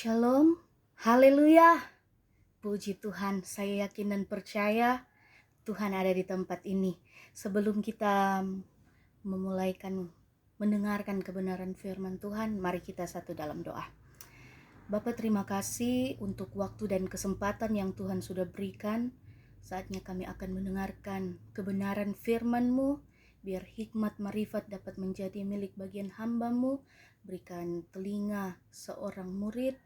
Shalom, haleluya, puji Tuhan, saya yakin dan percaya Tuhan ada di tempat ini. Sebelum kita mendengarkan kebenaran firman Tuhan, mari kita satu dalam doa. Bapa, terima kasih untuk waktu dan kesempatan yang Tuhan sudah berikan. Saatnya kami akan mendengarkan kebenaran firman-Mu, biar hikmat marifat dapat menjadi milik bagian hamba-Mu. Berikan telinga seorang murid,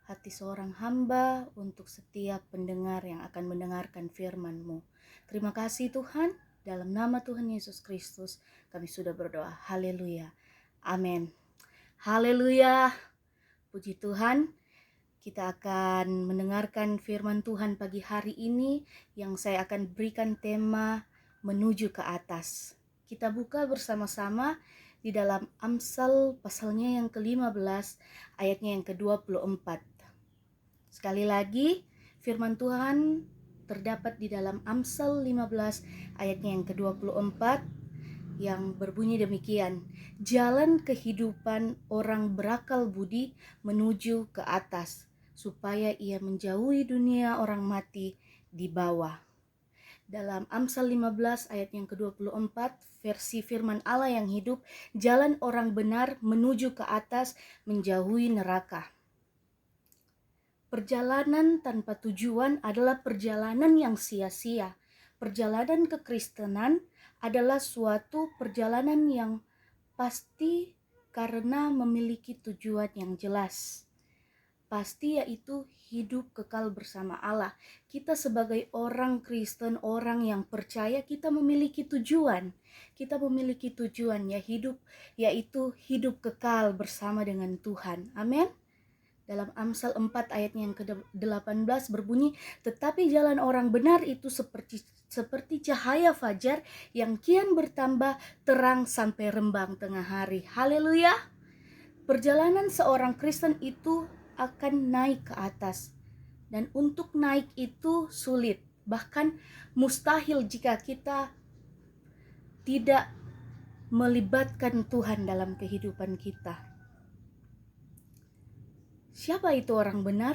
hati seorang hamba untuk setiap pendengar yang akan mendengarkan firman-Mu. Terima kasih Tuhan, dalam nama Tuhan Yesus Kristus kami sudah berdoa. Haleluya. Amin. Haleluya. Puji Tuhan, kita akan mendengarkan firman Tuhan pagi hari ini yang saya akan berikan tema menuju ke atas. Kita buka bersama-sama di dalam Amsal pasalnya yang ke-15 ayatnya yang ke-24. Sekali lagi, firman Tuhan terdapat di dalam Amsal 15 ayatnya yang ke-24 yang berbunyi demikian. Jalan kehidupan orang berakal budi menuju ke atas, supaya ia menjauhi dunia orang mati di bawah. Dalam Amsal 15 ayat yang ke-24, versi firman Allah yang hidup, jalan orang benar menuju ke atas, menjauhi neraka. Perjalanan tanpa tujuan adalah perjalanan yang sia-sia. Perjalanan kekristenan adalah suatu perjalanan yang pasti karena memiliki tujuan yang jelas. Pasti yaitu hidup kekal bersama Allah. Kita sebagai orang Kristen, orang yang percaya, kita memiliki tujuan. Kita memiliki tujuan yaitu hidup kekal bersama dengan Tuhan. Amin. Dalam Amsal 4 ayatnya yang ke-18 berbunyi, tetapi jalan orang benar itu seperti cahaya fajar yang kian bertambah terang sampai rembang tengah hari. Haleluya. Perjalanan seorang Kristen itu akan naik ke atas. Dan untuk naik itu sulit, bahkan mustahil jika kita tidak melibatkan Tuhan dalam kehidupan kita. Siapa itu orang benar?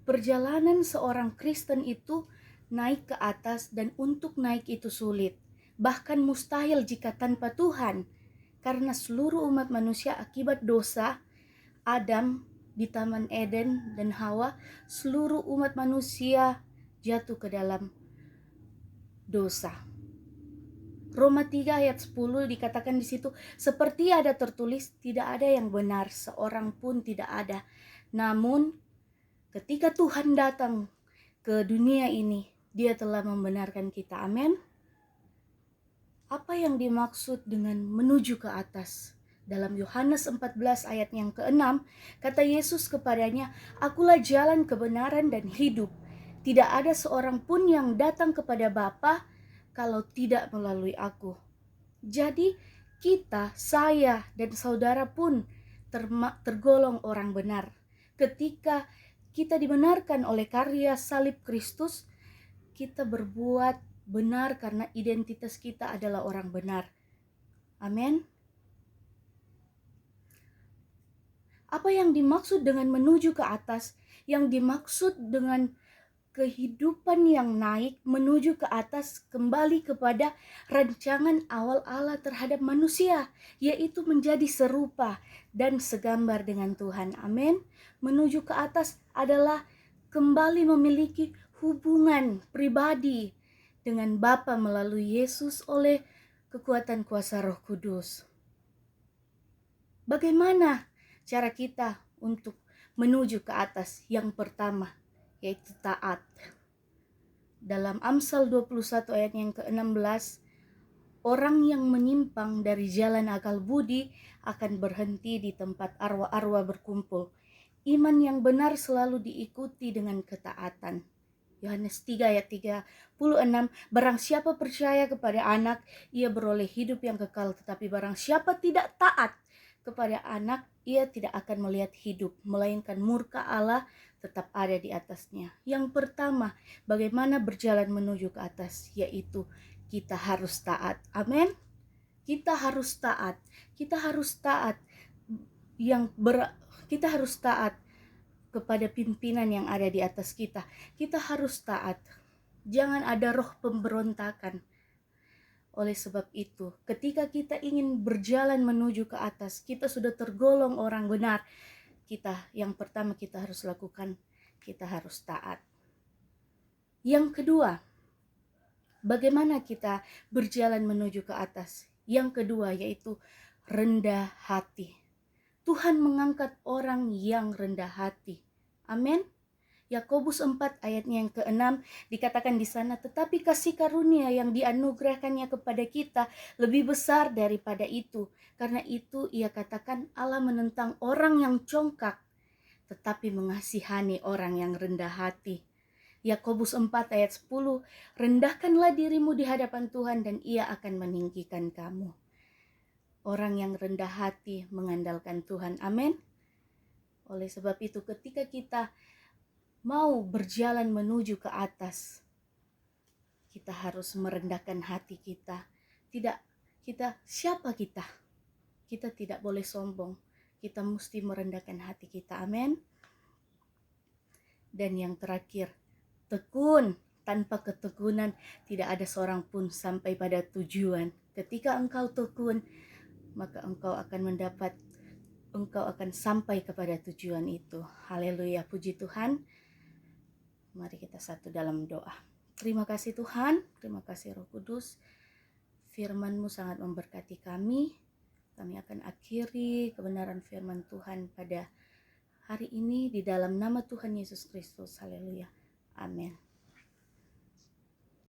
Perjalanan seorang Kristen itu naik ke atas, dan untuk naik itu sulit, bahkan mustahil jika tanpa Tuhan. Karena seluruh umat manusia akibat dosa Adam di Taman Eden dan Hawa, seluruh umat manusia jatuh ke dalam dosa. Roma 3 ayat 10 dikatakan di situ, seperti ada tertulis, tidak ada yang benar, seorang pun tidak ada. Namun ketika Tuhan datang ke dunia ini, Dia telah membenarkan kita. Amin. Apa yang dimaksud dengan menuju ke atas? Dalam Yohanes 14 ayat yang ke-6, kata Yesus kepadanya, akulah jalan kebenaran dan hidup. Tidak ada seorang pun yang datang kepada Bapa kalau tidak melalui aku. Jadi saya dan saudara pun tergolong orang benar. Ketika kita dibenarkan oleh karya salib Kristus, kita berbuat benar karena identitas kita adalah orang benar. Amin. Apa yang dimaksud dengan menuju ke atas? Yang dimaksud dengan kehidupan yang naik menuju ke atas kembali kepada rancangan awal Allah terhadap manusia, yaitu menjadi serupa dan segambar dengan Tuhan. Amin. Menuju ke atas adalah kembali memiliki hubungan pribadi dengan Bapa melalui Yesus oleh kekuatan kuasa Roh Kudus. Bagaimana cara kita untuk menuju ke atas? Yang pertama yaitu taat. Dalam Amsal 21 ayat yang ke-16, orang yang menyimpang dari jalan akal budi akan berhenti di tempat arwah-arwah berkumpul. Iman yang benar selalu diikuti dengan ketaatan. Yohanes 3 ayat 36, barang siapa percaya kepada anak, ia beroleh hidup yang kekal. Tetapi barang siapa tidak taat kepada anak, ia tidak akan melihat hidup, melainkan murka Allah tetap ada di atasnya. Yang pertama, bagaimana berjalan menuju ke atas, yaitu kita harus taat. Amin. Kita harus taat. Kita harus taat. Kita harus taat kepada pimpinan yang ada di atas kita. Kita harus taat. Jangan ada roh pemberontakan. Oleh sebab itu, ketika kita ingin berjalan menuju ke atas, kita sudah tergolong orang benar. Yang pertama kita harus lakukan, kita harus taat. Yang kedua, bagaimana kita berjalan menuju ke atas? Yang kedua yaitu rendah hati. Tuhan mengangkat orang yang rendah hati. Amin. Yakobus 4 ayatnya yang ke-6 dikatakan di sana, tetapi kasih karunia yang dianugerahkannya kepada kita lebih besar daripada itu. Karena itu ia katakan Allah menentang orang yang congkak, tetapi mengasihani orang yang rendah hati. Yakobus 4 ayat 10, rendahkanlah dirimu di hadapan Tuhan dan ia akan meninggikan kamu. Orang yang rendah hati mengandalkan Tuhan. Amin. Oleh sebab itu ketika kita mau berjalan menuju ke atas, kita harus merendahkan hati kita. Siapa kita? Kita tidak boleh sombong. Kita mesti merendahkan hati kita. Amin. Dan yang terakhir, tekun. Tanpa ketekunan tidak ada seorang pun sampai pada tujuan. Ketika engkau tekun, maka engkau akan sampai kepada tujuan itu. Haleluya, puji Tuhan. Mari kita satu dalam doa. Terima kasih Tuhan, terima kasih Roh Kudus. Firman-Mu sangat memberkati kami. Kami akan akhiri kebenaran firman Tuhan pada hari ini di dalam nama Tuhan Yesus Kristus. Haleluya. Amin.